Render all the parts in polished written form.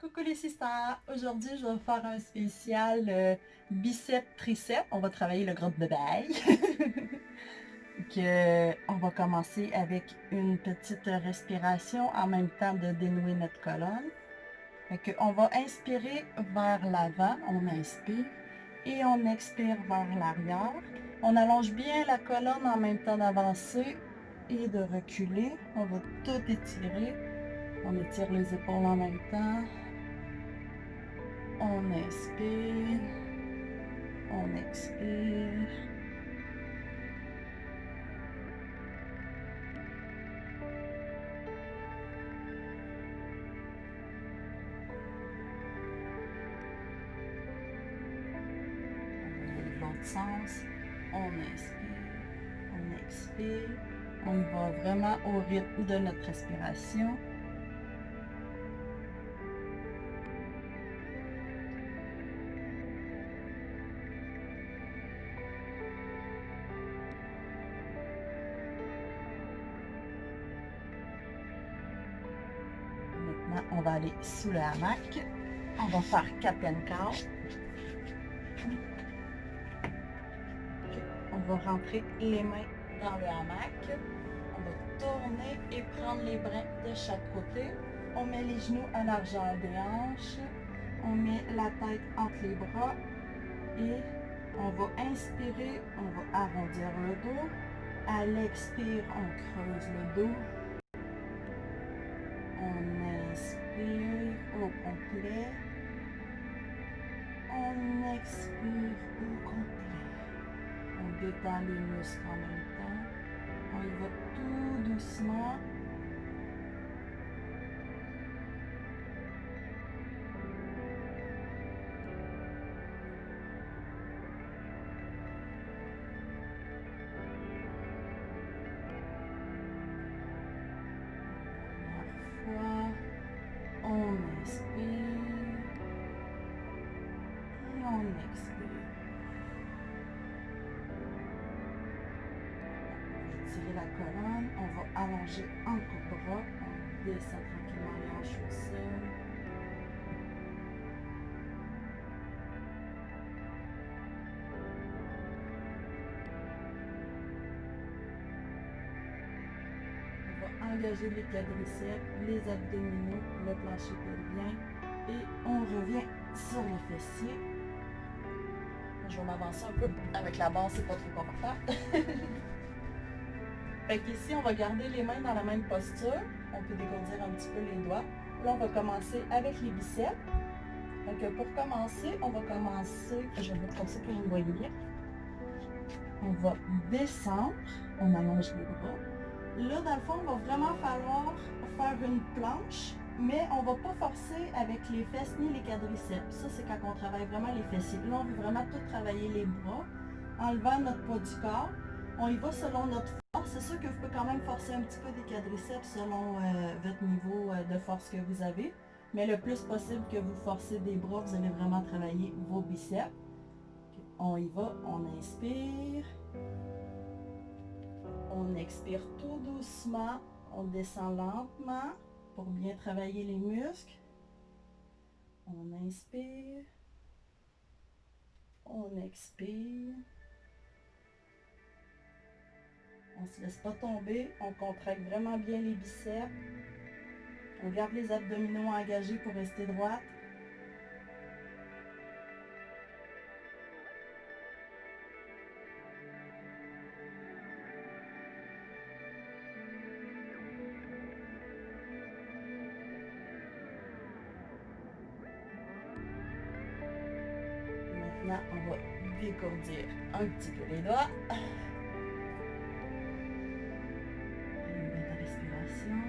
Coucou les sisters! Aujourd'hui, je vais faire un spécial bicep-tricep. On va travailler le gros de bail. On va commencer avec une petite respiration en même temps de dénouer notre colonne. On va inspirer vers l'avant, on inspire, et on expire vers l'arrière. On allonge bien la colonne en même temps d'avancer et de reculer. On va tout étirer. On étire les épaules en même temps. On inspire, on expire. L'autre sens, on inspire, on expire. On y va vraiment au rythme de notre respiration. Maintenant, on va aller sous le hamac. On va faire cat and cow. On va rentrer les mains dans le hamac. On va tourner et prendre les brins de chaque côté. On met les genoux à largeur des hanches. On met la tête entre les bras. Et on va inspirer, on va arrondir le dos. À l'expire, on creuse le dos. On inspire au complet. On expire au complet. On détend les muscles en même temps. On y va tout doucement. On inspire et on expire. On va tirer la colonne, on va allonger un coup de bras, on descend tranquillement les hanches au sol. On va engager les quadriceps, les abdominaux, le plancher pelvien et on revient sur les fessiers. Je vais m'avancer un peu avec la base, c'est pas trop confortable. Ici, on va garder les mains dans la même posture. On peut dégourdir un petit peu les doigts. Là, on va commencer avec les biceps. Pour commencer, on va commencer, je vais mettre comme ça pour que vous voyez bien. On va descendre, on allonge les bras. Là, dans le fond, il va vraiment falloir faire une planche, mais on ne va pas forcer avec les fesses ni les quadriceps. Ça, c'est quand on travaille vraiment les fessiers. Là, on veut vraiment tout travailler les bras, enlevant notre poids du corps. On y va selon notre force. C'est sûr que vous pouvez quand même forcer un petit peu des quadriceps selon votre niveau de force que vous avez. Mais le plus possible que vous forcez des bras, vous allez vraiment travailler vos biceps. On y va, on inspire. On expire tout doucement, on descend lentement pour bien travailler les muscles. On inspire, on expire. On ne se laisse pas tomber, on contracte vraiment bien les biceps. On garde les abdominaux engagés pour rester droite. Maintenant, on va décourdir un petit peu les doigts. Une belle respiration.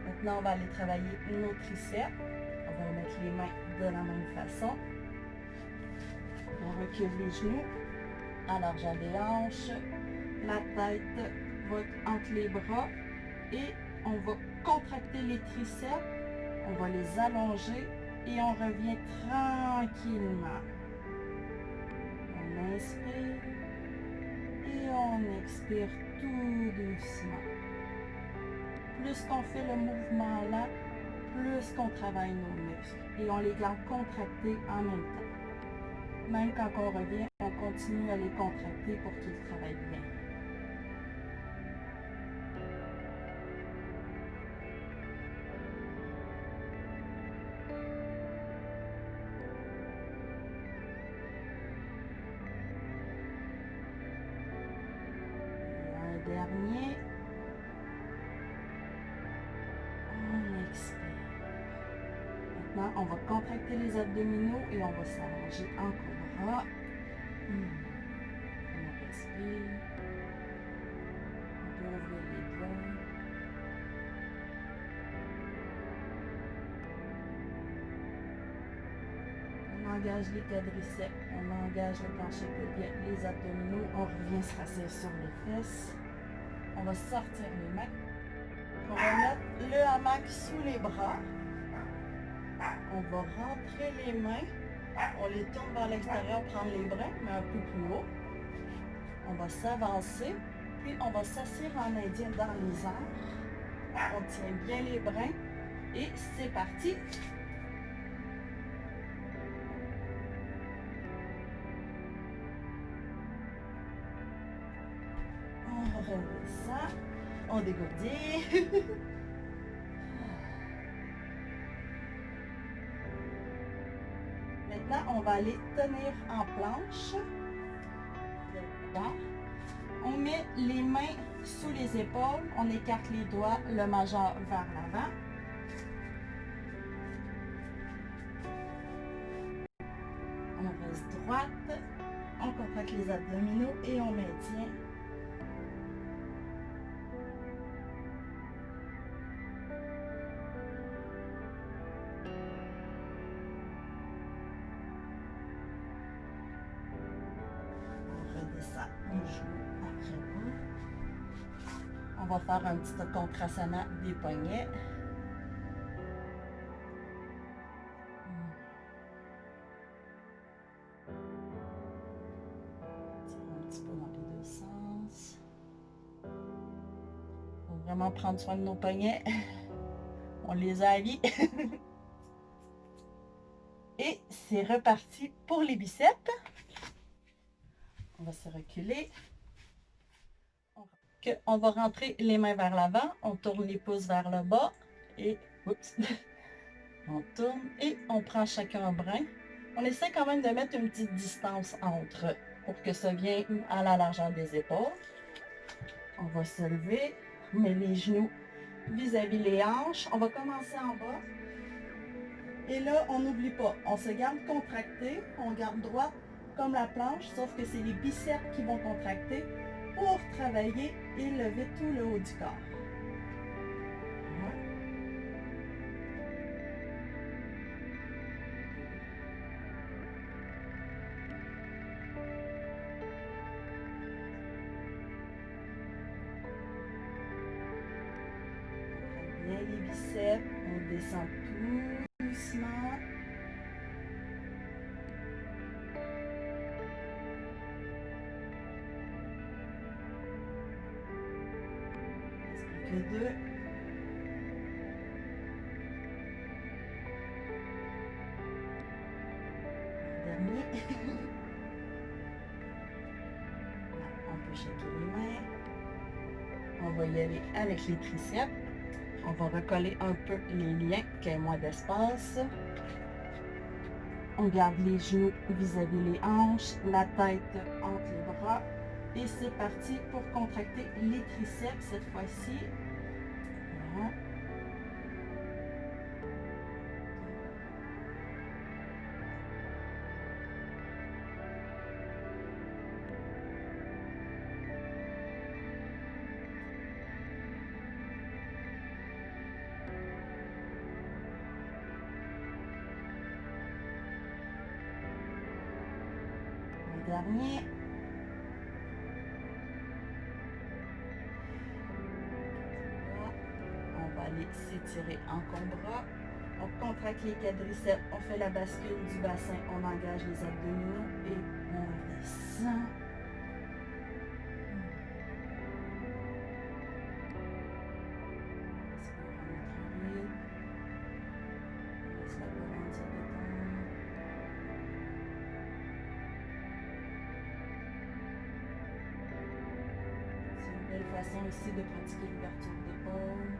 Maintenant, on va aller travailler nos triceps. On va remettre les mains de la même façon. On recule les genoux à largeur des hanches. La tête va être entre les bras et on va contracter les triceps. On va les allonger et on revient tranquillement. On inspire et on expire tout doucement. Plus qu'on fait le mouvement là, plus qu'on travaille nos muscles et on les garde contractés en même temps. Même quand on revient, on continue à les contracter pour qu'ils travaillent bien. Dernier. On expire. Maintenant, on va contracter les abdominaux et on va s'allonger en cobra. On respire. On peut ouvrir les doigts. On engage les quadriceps, on engage le plancher pelvien, les abdominaux. On revient se rasseoir sur les fesses. On va sortir les mains. On va mettre le hamac sous les bras. On va rentrer les mains. On les tourne vers l'extérieur, prendre les bras, mais un peu plus haut. On va s'avancer. Puis on va s'asseoir en indien dans les airs. On tient bien les brins. Et c'est parti. On redescend. On dégourdit. Maintenant, on va aller tenir en planche. On met les mains sous les épaules. On écarte les doigts, le majeur vers l'avant. On reste droite. On contracte les abdominaux et on maintient. On va faire un petit contrasana des poignets. Un petit peu dans les deux sens. Il faut vraiment prendre soin de nos poignets. On les a à vie. Et c'est reparti pour les biceps. On va se reculer. On va rentrer les mains vers l'avant. On tourne les pouces vers le bas. Et oups, on tourne et on prend chacun un brin. On essaie quand même de mettre une petite distance entre pour que ça vienne à la largeur des épaules. On va se lever. On met les genoux vis-à-vis les hanches. On va commencer en bas. Et là, on n'oublie pas, on se garde contracté, on garde droit comme la planche, sauf que c'est les biceps qui vont contracter pour travailler et lever tout le haut du corps. On bien les biceps, on descend tout doucement. Deux. Dernier. On peut shaker les mains. On va y aller avec les triceps. On va recoller un peu les liens, qu'il y ait moins d'espace. On garde les genoux vis-à-vis les hanches, la tête entre les bras. Et c'est parti pour contracter les triceps cette fois-ci. Voilà. Le dernier. On va aller s'étirer en cobra. On contracte les quadriceps, on fait la bascule du bassin, on engage les abdominaux et on descend. façon ici de pratiquer l'ouverture d'épaule.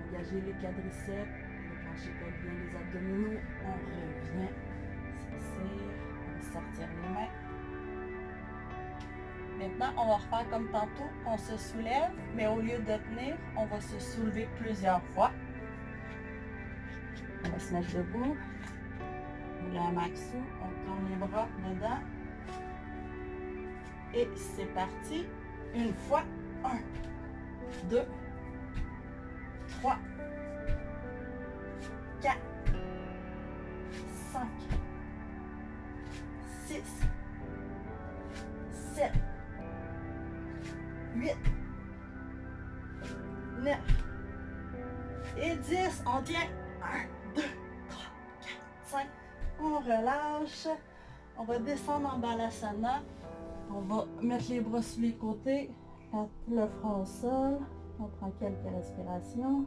Engager les quadriceps, le plancher colle bien les abdominaux. On revient, s'étire, on va sortir les mains. Maintenant, on va refaire comme tantôt, on se soulève, mais au lieu de tenir, on va se soulever plusieurs fois. On va se mettre debout. Le maxi, on tourne les bras dedans. Et c'est parti. Une fois. 1, 2, 3, 4, 5, 6, 7, 8, 9 et 10. On tient. 1, 2, 3, 4, 5. On relâche. On va descendre en Balasana. On va mettre les bras sur les côtés, le front au sol. On prend quelques respirations.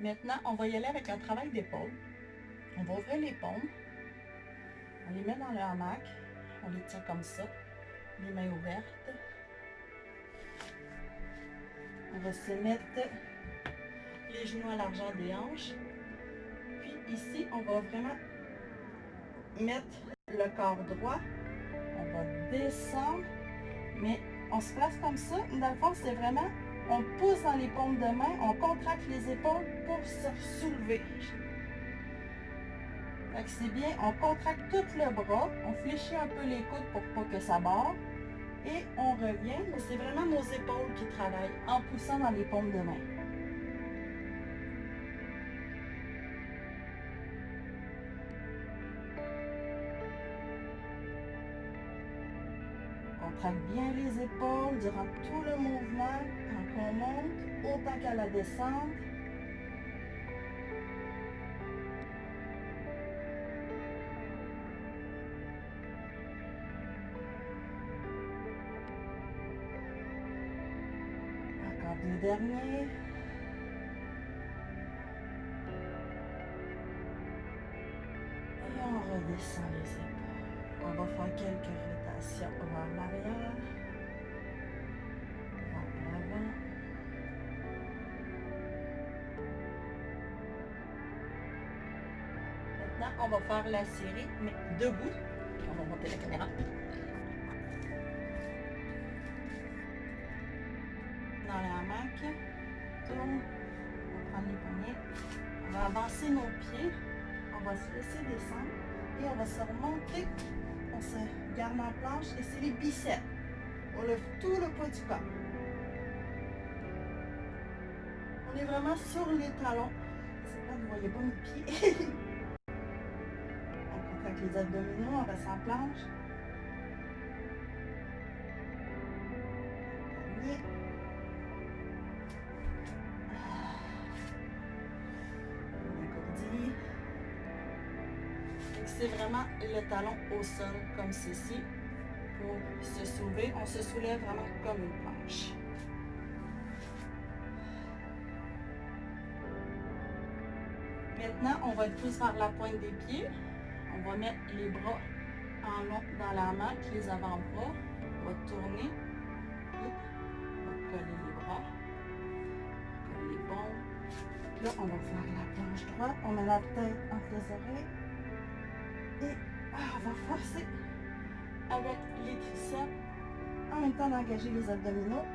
Maintenant, on va y aller avec un travail d'épaule. On va ouvrir les paumes. On les met dans le hamac. On les tient comme ça, les mains ouvertes. On va se mettre les genoux à largeur des hanches. Puis ici, on va vraiment mettre le corps droit. On va descendre, mais on se place comme ça. Dans le fond, c'est vraiment, on pousse dans les paumes de main, on contracte les épaules pour se soulever. C'est bien, on contracte tout le bras, on fléchit un peu les coudes pour pas que ça barre. Et on revient, mais c'est vraiment nos épaules qui travaillent en poussant dans les paumes de main. On contracte bien les épaules durant tout le mouvement, quand on monte, autant qu'à la descente. Encore 2 derniers. Et on redescend les épaules. On va faire quelques rotations vers l'arrière, vers l'avant. Maintenant, on va faire la série, mais debout. On va monter la caméra. Dans le hamac, tourne, on va prendre les poignets, on va avancer nos pieds, on va se laisser descendre et on va se remonter, on se garde en planche et c'est les biceps. On lève tout le poids du corps. On est vraiment sur les talons. C'est pas que vous ne voyez pas mes pieds. On contracte les abdominaux, on reste en planche. C'est vraiment le talon au sol comme ceci pour se soulever. On se soulève vraiment comme une planche. Maintenant, on va être plus vers la pointe des pieds. On va mettre les bras en long dans la hamac, les avant-bras. On va tourner. On va coller les bras. Coller les paumes. Là, on va faire la planche droite. On met la tête entre les oreilles. Et on va forcer avec les triceps en même temps d'engager les abdominaux.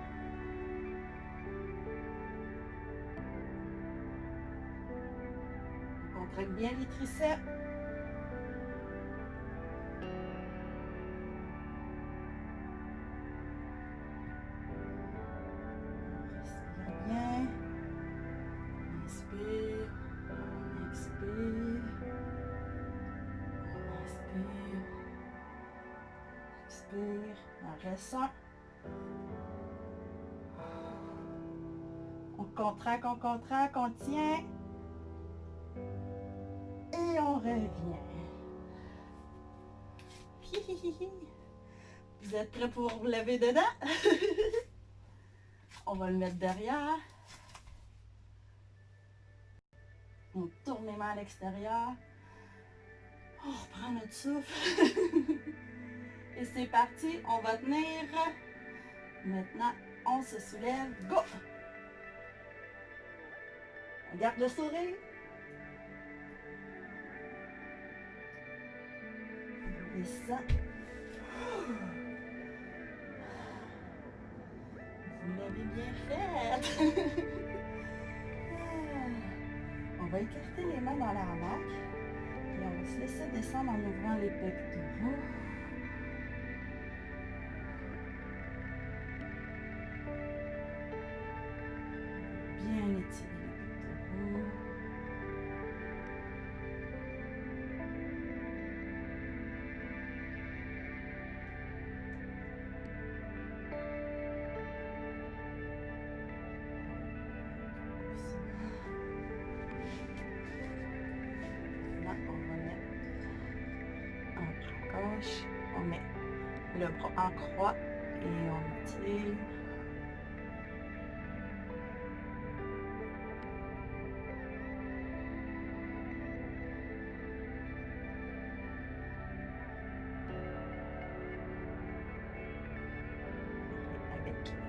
On contracte bien les triceps. On respire bien. Inspire, expire. Expire, on ressent. On contracte, on tient. Et on revient. Vous êtes prêts pour vous lever dedans? On va le mettre derrière. On tourne les mains à l'extérieur. On reprend notre souffle. Et c'est parti, on va tenir. Maintenant, on se soulève. Go! On garde le sourire. On descend. Vous l'avez bien fait. On va écarter les mains dans la hamac. Et on va se laisser descendre en ouvrant les pectoraux. Bien étirer les pectoraux. Là, on va mettre un bras gauche. On met le bras en croix et on tire.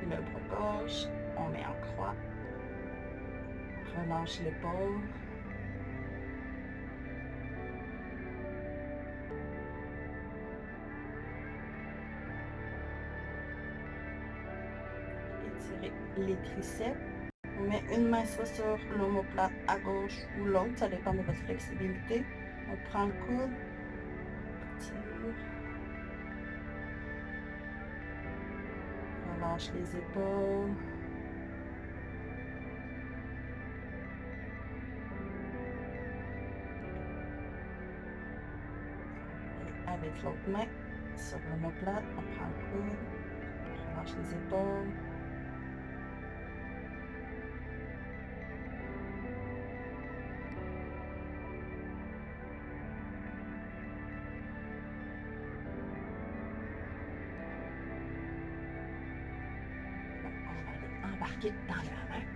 Le bras gauche, on met en croix, relâche l'épaule, étirez les triceps, on met une main soit sur l'omoplate à gauche ou l'autre, ça dépend de votre flexibilité, on prend le coude, on tire, relâche les épaules. Avec l'autre main sur l'omoplate, on prend le coude, on relâche les épaules. On va aller embarquer dans le hamac.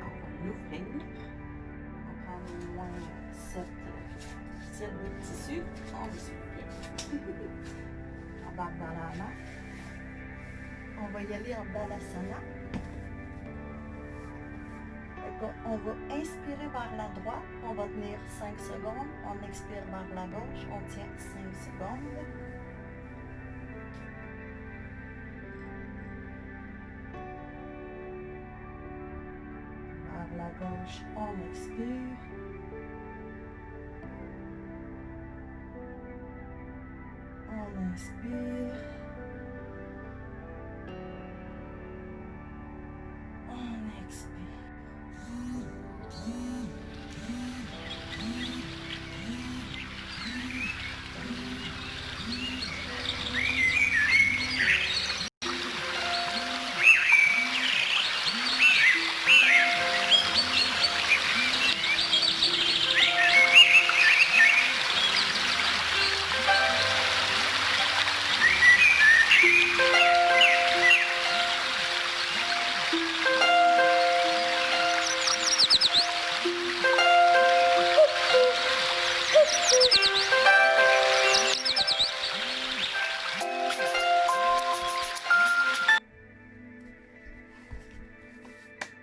On va l'ouvrir. On va prendre au moins 7 de tissu. On va s'ouvrir. On embarque dans la hamac. On va y aller en balasana. On va inspirer vers la droite, on va tenir 5 secondes. On expire vers la gauche, on tient 5 secondes. Vers la gauche, on expire. On inspire. On expire.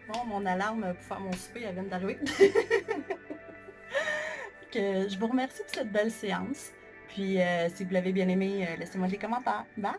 Bon, mon alarme pour faire mon souper, elle vient d'arriver. Je vous remercie pour cette belle séance. Puis, si vous l'avez bien aimé, laissez-moi des commentaires. Bye!